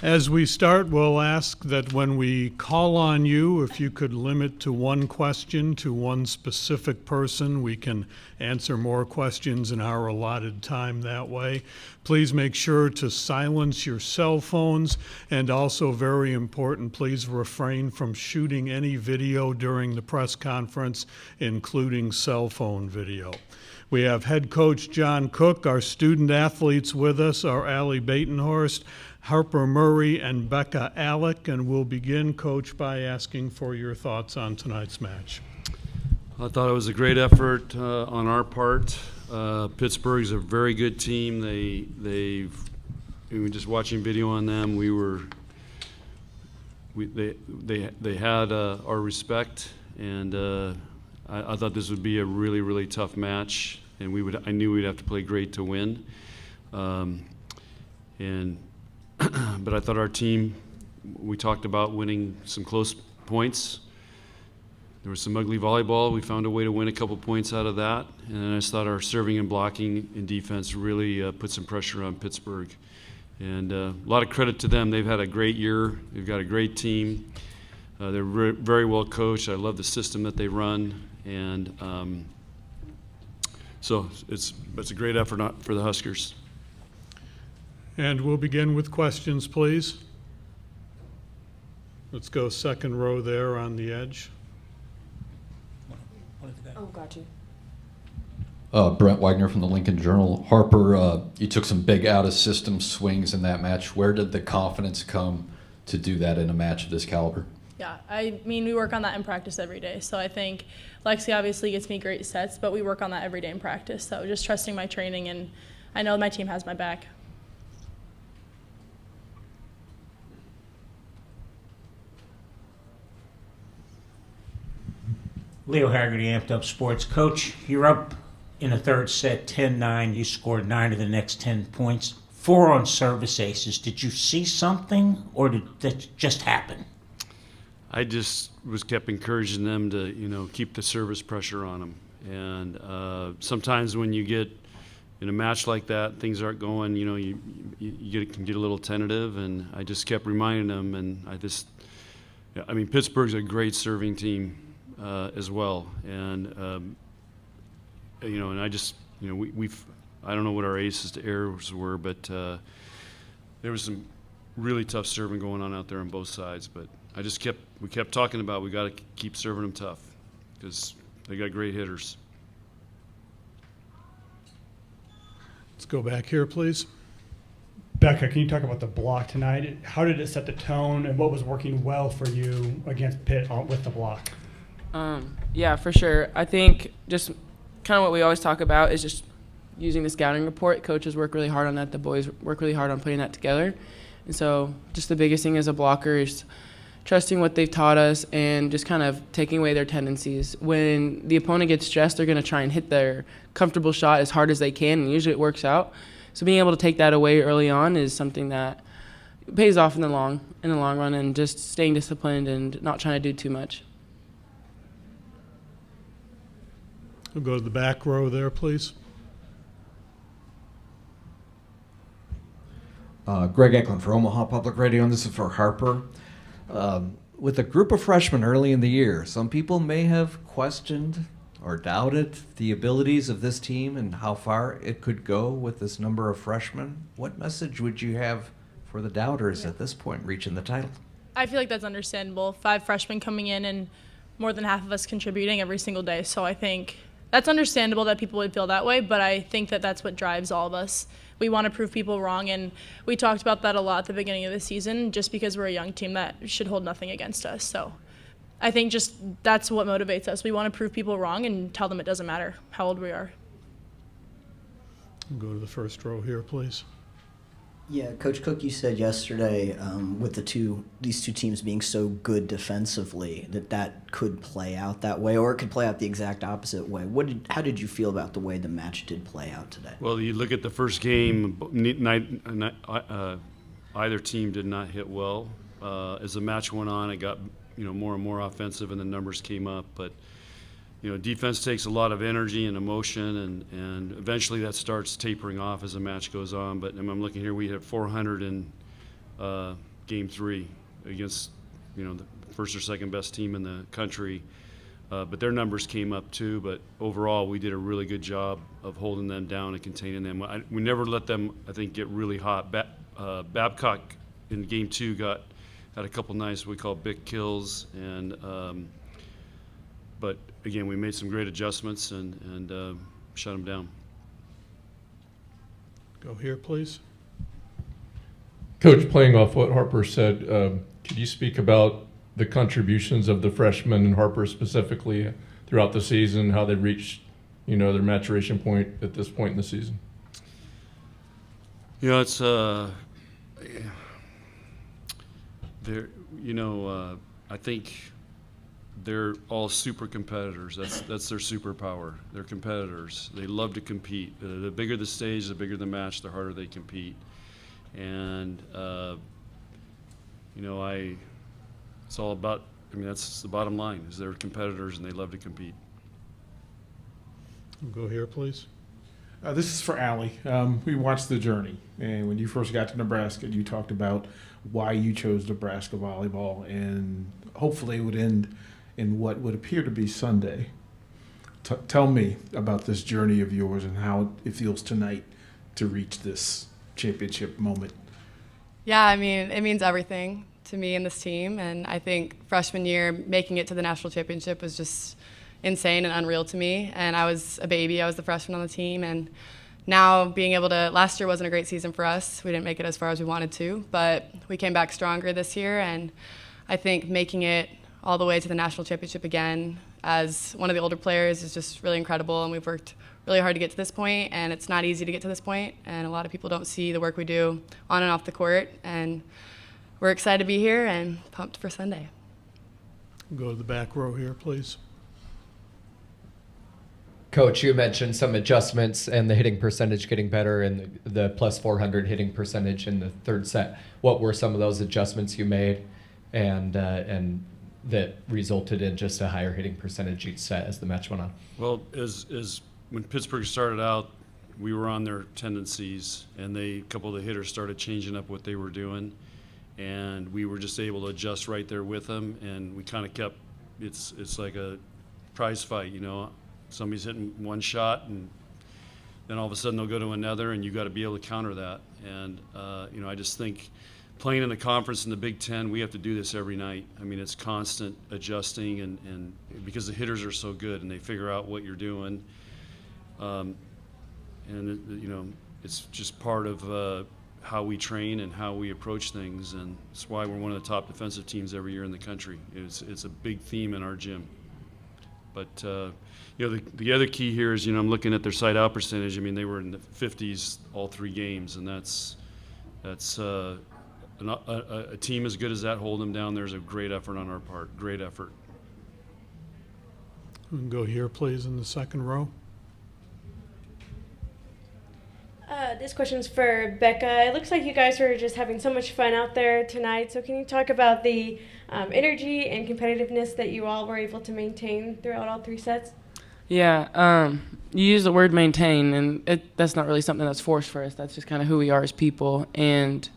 As we start, we'll ask that when we call on you, if you could limit to one question to one specific person. We can answer more questions in our allotted time that way. Please make sure to silence your cell phones, and also very important, please refrain from shooting any video during the press conference, including cell phone video. We have head coach John Cook. Our student athletes with us are Batenhorst, Harper Murray, and Bekka Allick, and we'll begin, Coach, by asking for your thoughts on tonight's match. I thought it was a great effort on our part. Pittsburgh is a very good team. We were just watching video on them. They had our respect, and I thought this would be a really, really tough match, and I knew we'd have to play great to win. But I thought our team, we talked about winning some close points. There was some ugly volleyball. We found a way to win a couple points out of that. And then I just thought our serving and blocking and defense really put some pressure on Pittsburgh. And a lot of credit to them. They've had a great year. They've got a great team. They're very well coached. I love the system that they run. And so it's a great effort for the Huskers. And we'll begin with questions, please. Let's go second row there on the edge. Oh, got you. Brent Wagner from the Lincoln Journal. Harper, you took some big out-of-system swings in that match. Where did the confidence come to do that in a match of this caliber? Yeah, I mean, we work on that in practice every day. So I think Lexi obviously gets me great sets, but we work on that every day in practice. So just trusting my training, and I know my team has my back. Leo Haggerty, Amped Up Sports. Coach, you're up in the third set, 10-9. You scored 9 of the next 10 points, 4 on service aces. Did you see something, or did that just happen? I just kept encouraging them to, keep the service pressure on them. And sometimes when you get in a match like that, things aren't going, you can get a little tentative. And I just kept reminding them. And Pittsburgh's a great serving team as well. And, and I just, I don't know what our aces to errors were, but there was some really tough serving going on out there on both sides. But we kept talking about we got to keep serving them tough because they got great hitters. Let's go back here, please. Bekka, can you talk about the block tonight? How did it set the tone, and what was working well for you against Pitt with the block? Yeah, for sure. I think just kind of what we always talk about is just using the scouting report. Coaches work really hard on that. The boys work really hard on putting that together. And so just the biggest thing as a blocker is trusting what they've taught us and just kind of taking away their tendencies. When the opponent gets stressed, they're going to try and hit their comfortable shot as hard as they can, and usually it works out. So being able to take that away early on is something that pays off in the long run, and just staying disciplined and not trying to do too much. We'll go to the back row there, please. Greg Eklund for Omaha Public Radio, and this is for Harper. With a group of freshmen early in the year, some people may have questioned or doubted the abilities of this team and how far it could go with this number of freshmen. What message would you have for the doubters at this point reaching the title? I feel like that's understandable. 5 freshmen coming in and more than half of us contributing every single day. So I think that's understandable that people would feel that way, but I think that that's what drives all of us. We want to prove people wrong, and we talked about that a lot at the beginning of the season. Just because we're a young team, that should hold nothing against us. So I think just that's what motivates us. We want to prove people wrong and tell them it doesn't matter how old we are. We'll go to the first row here, please. Yeah, Coach Cook, you said yesterday with these two teams being so good defensively that could play out that way, or it could play out the exact opposite way. How did you feel about the way the match did play out today? Well, you look at the first game, either team did not hit well. As the match went on, it got more and more offensive, and the numbers came up. But defense takes a lot of energy and emotion, and eventually that starts tapering off as the match goes on. But I'm looking here, we had 400 and Game 3 against, the first or second best team in the country. But their numbers came up too. But overall, we did a really good job of holding them down and containing them. We never let them, I think, get really hot. Babcock in Game 2 had a couple nice, we call big kills, and but again, we made some great adjustments and shut them down. Go here, please. Coach, playing off what Harper said, could you speak about the contributions of the freshmen and Harper specifically throughout the season, how they reached, their maturation point at this point in the season? It's I think they're all super competitors. That's their superpower. They're competitors. They love to compete. The bigger the stage, the bigger the match, the harder they compete. And it's all about. That's the bottom line. Is they're competitors and they love to compete. Go here, please. This is for Allie. We watched the journey, and when you first got to Nebraska, you talked about why you chose Nebraska volleyball, and hopefully it would end in what would appear to be Sunday. Tell me about this journey of yours and how it feels tonight to reach this championship moment. Yeah, it means everything to me and this team, and I think freshman year, making it to the national championship was just insane and unreal to me, and I was a baby. I was the freshman on the team, and now being able to, last year wasn't a great season for us. We didn't make it as far as we wanted to, but we came back stronger this year, and I think making it all the way to the national championship again as one of the older players is just really incredible, and we've worked really hard to get to this point, and it's not easy to get to this point, and a lot of people don't see the work we do on and off the court, and we're excited to be here and pumped for Sunday. Go to the back row here, please. Coach, you mentioned some adjustments and the hitting percentage getting better and the plus 400 hitting percentage in the third set. What were some of those adjustments you made and that resulted in just a higher hitting percentage each set as the match went on? Well, as when Pittsburgh started out, we were on their tendencies, and a couple of the hitters started changing up what they were doing, and we were just able to adjust right there with them, and we kind of kept, it's like a prize fight, Somebody's hitting one shot, and then all of a sudden they'll go to another, and you got to be able to counter that. And I just think playing in the conference in the Big Ten, we have to do this every night. It's constant adjusting, and because the hitters are so good and they figure out what you're doing, it's just part of how we train and how we approach things, and it's why we're one of the top defensive teams every year in the country. It's a big theme in our gym. But the other key here is, I'm looking at their side out percentage. They were in the 50s all 3 games, and that's a team as good as that holding them down. There's a great effort on our part. Great effort. We can go here, please, in the second row. This question's for Bekka. It looks like you guys were just having so much fun out there tonight. So can you talk about the energy and competitiveness that you all were able to maintain throughout all 3 sets? Yeah, you use the word maintain, and that's not really something that's forced for us. That's just kind of who we are as people. And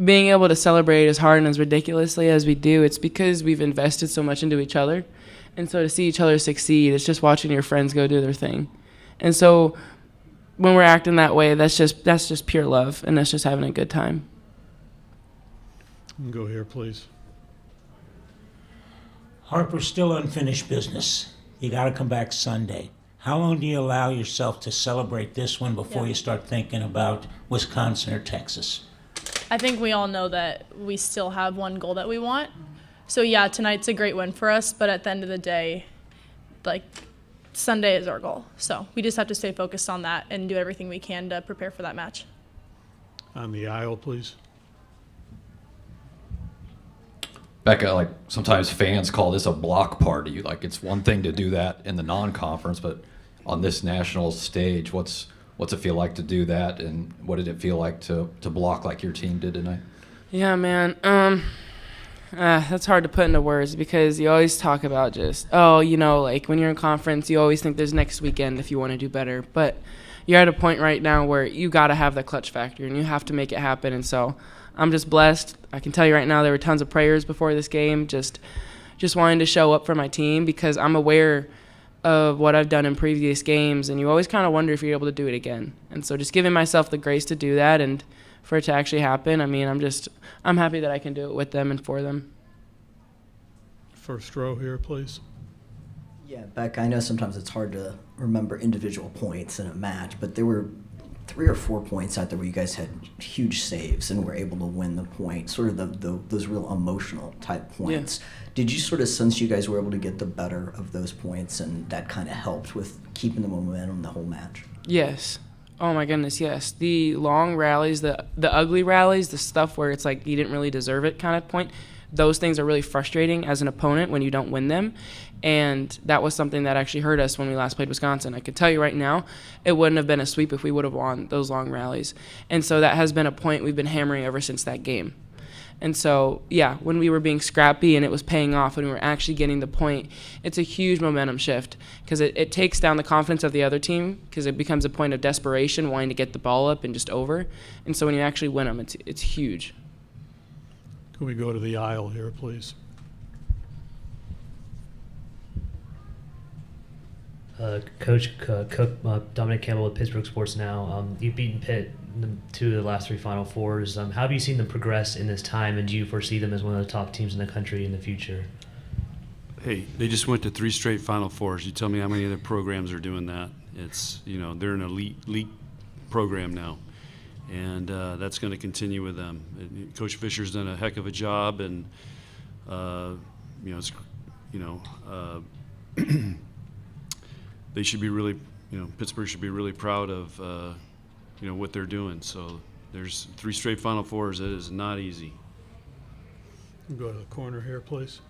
being able to celebrate as hard and as ridiculously as we do, it's because we've invested so much into each other. And so to see each other succeed, it's just watching your friends go do their thing. And so when we're acting that way, that's just pure love, and that's just having a good time. We can go here, please. Harper's still unfinished business. You got to come back Sunday. How long do you allow yourself to celebrate this one before you start thinking about Wisconsin or Texas? I think we all know that we still have one goal that we want. So yeah, tonight's a great win for us, but at the end of the day, Sunday is our goal. So we just have to stay focused on that and do everything we can to prepare for that match. On the aisle, please. Bekka, sometimes fans call this a block party. It's one thing to do that in the non-conference, but on this national stage, what's it feel like to do that, and what did it feel like to block like your team did tonight? Yeah, man. That's hard to put into words because you always talk about just, when you're in conference, you always think there's next weekend if you want to do better. But you're at a point right now where you got to have the clutch factor and you have to make it happen. And so I'm just blessed. I can tell you right now there were tons of prayers before this game, just wanting to show up for my team because I'm aware of what I've done in previous games, and you always kind of wonder if you're able to do it again. And so just giving myself the grace to do that and for it to actually happen, I mean, I'm happy that I can do it with them and for them. First row here, please. Yeah, Beck, I know sometimes it's hard to remember individual points in a match, but there were 3 or 4 points out there where you guys had huge saves and were able to win the point, sort of those real emotional type points. Yeah. Did you sort of sense you guys were able to get the better of those points and that kind of helped with keeping the momentum the whole match? Yes. Oh my goodness, yes. The long rallies, the ugly rallies, the stuff where it's like you didn't really deserve it kind of point, those things are really frustrating as an opponent when you don't win them. And that was something that actually hurt us when we last played Wisconsin. I can tell you right now, it wouldn't have been a sweep if we would have won those long rallies. And so that has been a point we've been hammering ever since that game. And so, yeah, when we were being scrappy and it was paying off and we were actually getting the point, it's a huge momentum shift because it takes down the confidence of the other team because it becomes a point of desperation, wanting to get the ball up and just over. And so when you actually win them, it's huge. Can we go to the aisle here, please? Coach Cook, Dominic Campbell with Pittsburgh Sports Now. You've beaten Pitt in 2 of the last 3 Final Fours. How have you seen them progress in this time, and do you foresee them as one of the top teams in the country in the future? Hey, they just went to 3 straight Final Fours. You tell me how many other programs are doing that. It's, they're an elite program now, and that's going to continue with them. Coach Fisher's done a heck of a job, and they should be really, Pittsburgh should be really proud of, what they're doing. So there's 3 straight Final Fours. It is not easy. Go to the corner here, please.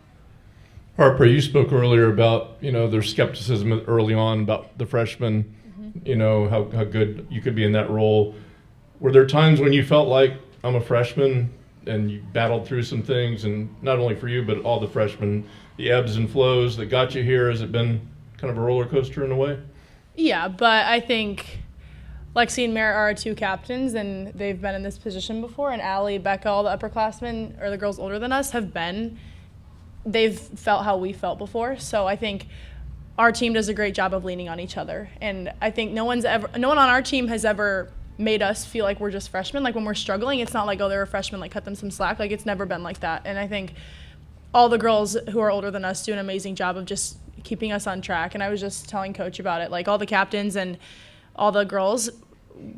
Harper, you spoke earlier about, their skepticism early on about the freshmen, how good you could be in that role. Were there times when you felt like, I'm a freshman, and you battled through some things, and not only for you, but all the freshmen, the ebbs and flows that got you here? Has it been kind of a roller coaster in a way? Yeah, but I think Lexi and Merritt are our 2 captains, and they've been in this position before. And Allie, Bekka, all the upperclassmen, or the girls older than us, they've felt how we felt before. So I think our team does a great job of leaning on each other. And I think no one on our team has ever made us feel like we're just freshmen. Like when we're struggling, it's not like, oh, they're a freshman, like cut them some slack. Like it's never been like that. And I think all the girls who are older than us do an amazing job of just keeping us on track. And I was just telling Coach about it. Like all the captains and all the girls,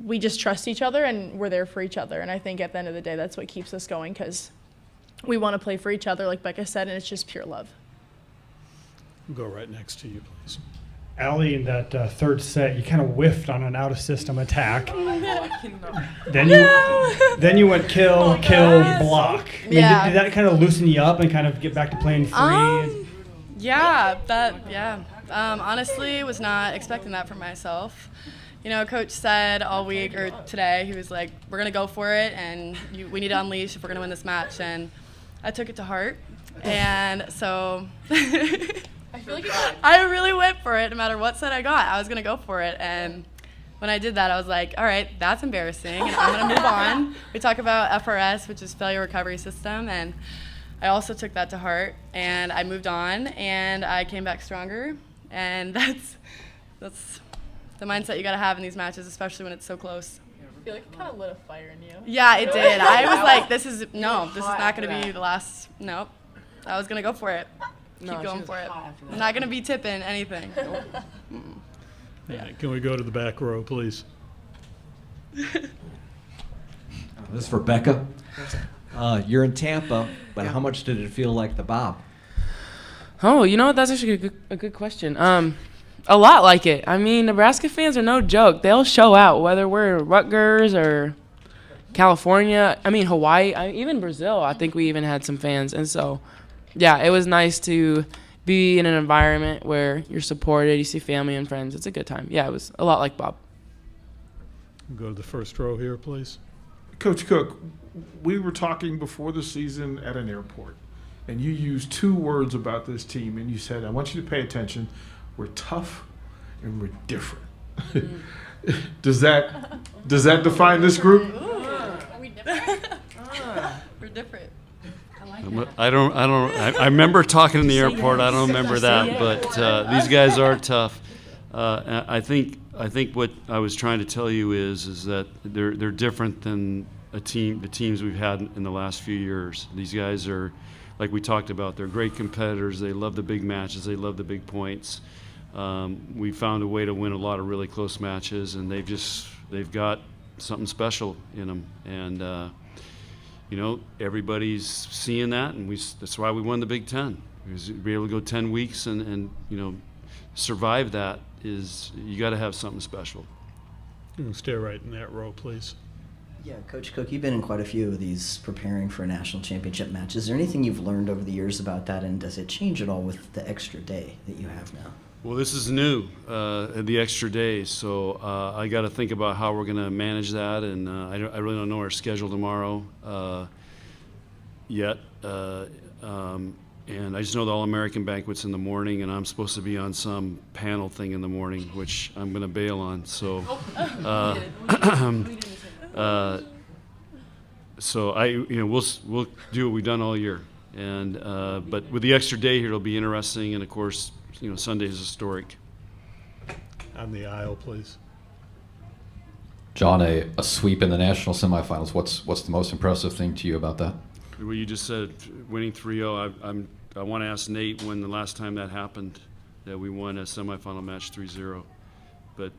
we just trust each other and we're there for each other. And I think at the end of the day, that's what keeps us going because we want to play for each other, like Bekka said, and it's just pure love. We'll go right next to you, please. Allie, in that 3rd set, you kind of whiffed on an out-of-system attack. Then you went kill, block. I mean, Yeah. did that kind of loosen you up and kind of get back to playing free? Honestly, was not expecting that for myself. Coach said all week or today, he was like, we're going to go for it, and we need to unleash if we're going to win this match. And I took it to heart. And so I feel like I really went for it no matter what set I got. I was going to go for it. And when I did that, I was like, all right, that's embarrassing, and I'm going to move on. We talk about FRS, which is Failure Recovery System, and I also took that to heart, and I moved on, and I came back stronger. And that's the mindset you got to have in these matches, especially when it's so close. I feel like it kind of lit a fire in you. Yeah, it did. I was like, this is not going to be the last. Nope. I was going to go for it. Keep going for it. I'm not going to be tipping anything. Yeah. Can we go to the back row, please? This is for Bekka. You're in Tampa, but how much did it feel like the Bob? Oh, that's actually a good question. A lot like it. I mean, Nebraska fans are no joke. They'll show out, whether we're Rutgers or California. I mean, Hawaii, even Brazil. I think we even had some fans. And so, yeah, it was nice to be in an environment where you're supported, you see family and friends. It's a good time. Yeah, it was a lot like Bob. Go to the first row here, please. Coach Cook, we were talking before the season at an airport, and you used 2 words about this team, and you said, I want you to pay attention. We're tough and we're different. Does that define this group? We're different. I remember talking in the airport. I don't remember that, but these guys are tough. I think what I was trying to tell you is that they're different than the teams we've had in the last few years. These guys are, like we talked about, they're great competitors. They love the big matches. They love the big points. We found a way to win a lot of really close matches, and they've got something special in them. And everybody's seeing that, and that's why we won the Big Ten. Because to be able to go 10 weeks and survive that is, you got to have something special. You can stay right in that row, please. Yeah, Coach Cook, you've been in quite a few of these preparing for a national championship match. Is there anything you've learned over the years about that, and does it change at all with the extra day that you have now? Well, this is new, the extra day, so I got to think about how we're going to manage that, and I really don't know our schedule tomorrow yet. And I just know the All-American banquet's in the morning, and I'm supposed to be on some panel thing in the morning, which I'm going to bail on. So, we'll do what we've done all year, and but with the extra day here, it'll be interesting, and of course, Sunday is historic. On the aisle, please. John, a sweep in the national semifinals. What's the most impressive thing to you about that? What you just said, winning 3-0. I want to ask Nate when the last time that happened, that we won a semifinal match 3-0. But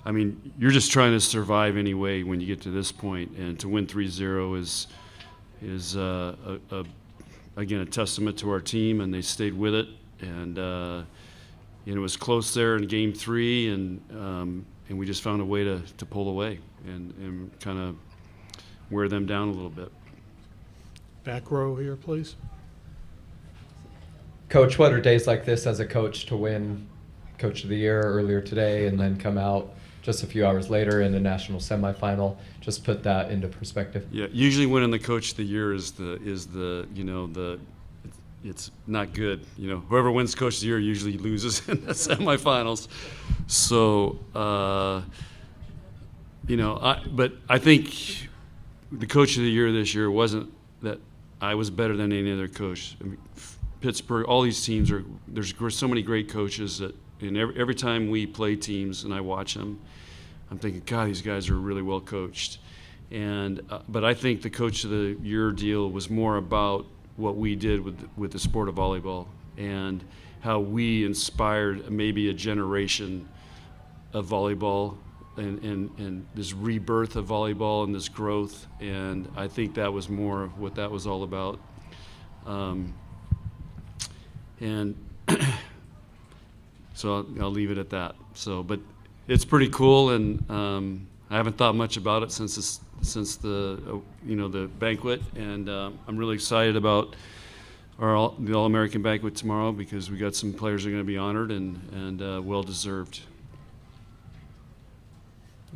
I mean, you're just trying to survive anyway when you get to this point, and to win 3-0 is again a testament to our team, and they stayed with it, and it was close there in Game 3, and we just found a way to pull away and kind of wear them down a little bit. Back row here, please. Coach, what are days like this as a coach to win Coach of the Year earlier today and then come out just a few hours later in the national semifinal? Just put that into perspective. Yeah, usually winning the Coach of the Year is it's not good. Whoever wins Coach of the Year usually loses in the semifinals. So, but I think the Coach of the Year this year wasn't that I was better than any other coach. I mean, Pittsburgh, all these teams there's so many great coaches that, and every time we play teams and I watch them, I'm thinking, God, these guys are really well coached. And but I think the Coach of the Year deal was more about what we did with the sport of volleyball and how we inspired maybe a generation of volleyball and this rebirth of volleyball and this growth. And I think that was more of what that was all about. And so I'll leave it at that. So, but it's pretty cool, and I haven't thought much about it since the banquet, and I'm really excited about the All-American banquet tomorrow because we got some players that are going to be honored and well deserved.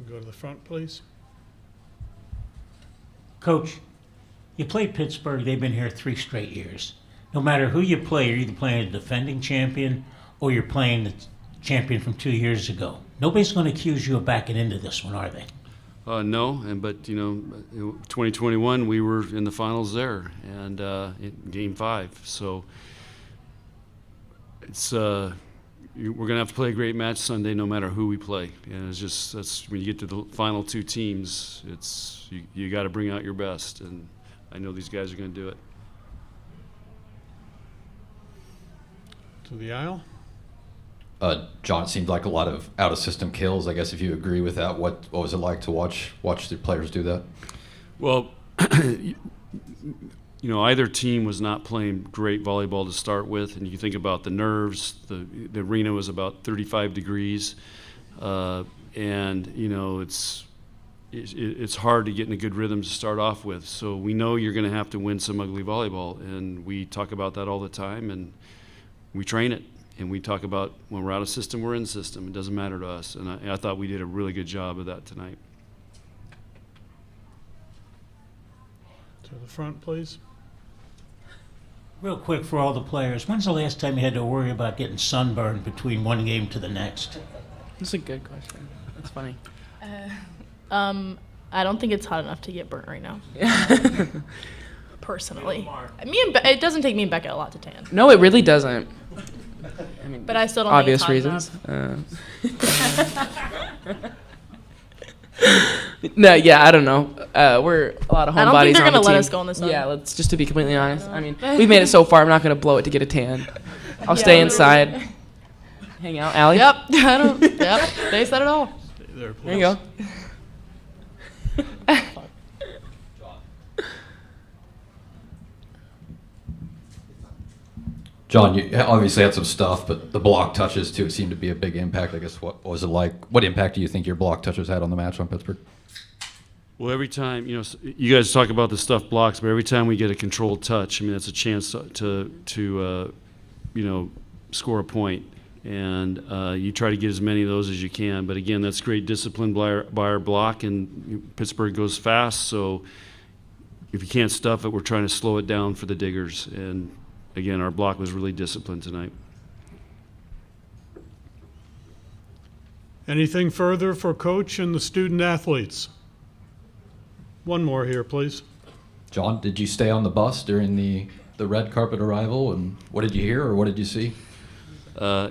Go to the front, please. Coach, you played Pittsburgh. They've been here 3 straight years. No matter who you play, you're either playing a defending champion or you're playing the champion from 2 years ago. Nobody's going to accuse you of backing into this one, are they? No, but 2021 we were in the finals there, and in Game 5. So it's we're gonna have to play a great match Sunday, no matter who we play. And that's when you get to the final 2 teams. You got to bring out your best, and I know these guys are going to do it. To the aisle. John, it seemed like a lot of out-of-system kills. I guess if you agree with that, what was it like to watch the players do that? Well, either team was not playing great volleyball to start with, and you think about the nerves. The arena was about 35 degrees, and it's hard to get in a good rhythm to start off with. So we know you're going to have to win some ugly volleyball, and we talk about that all the time, and we train it. And we talk about when we're out of system, we're in system. It doesn't matter to us. And I thought we did a really good job of that tonight. To the front, please. Real quick for all the players, when's the last time you had to worry about getting sunburned between one game to the next? That's a good question. That's funny. I don't think it's hot enough to get burnt right now. Personally, it doesn't take me and Bekka a lot to tan. No, it really doesn't. I mean, but I still don't obvious think it's hot reasons. No, yeah, I don't know. We're a lot of homebodies. I don't think they're gonna let us go in the sun. Yeah, let's just to be completely honest. I mean, we've made it so far. I'm not gonna blow it to get a tan. I'll stay inside, hang out. Allie? Yep. Yep. They said it all. There you go. John, you obviously had some stuff, but the block touches too seemed to be a big impact. I guess what was it like? What impact do you think your block touches had on the match on Pittsburgh? Well, every time, you guys talk about the stuff blocks, but every time we get a controlled touch, I mean, that's a chance to score a point. And you try to get as many of those as you can. But again, that's great discipline by our block, and Pittsburgh goes fast. So if you can't stuff it, we're trying to slow it down for the diggers. And again, our block was really disciplined tonight. Anything further for Coach and the student athletes? One more here, please. John, did you stay on the bus during the red carpet arrival? And what did you hear or what did you see? I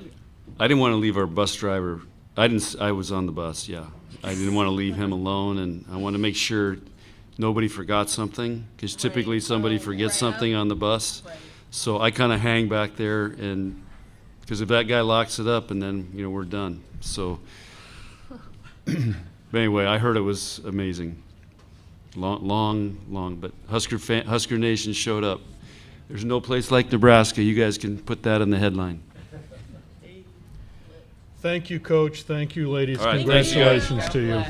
didn't want to leave our bus driver. I was on the bus, yeah. I didn't want to leave him alone, and I wanted to make sure nobody forgot something, because typically somebody forgets something on the bus. So I kind of hang back there, and because if that guy locks it up, and then we're done. So, but anyway, I heard it was amazing. Long, but Husker Nation showed up. There's no place like Nebraska. You guys can put that in the headline. Thank you, Coach. Thank you, ladies. All right, Congratulations to you.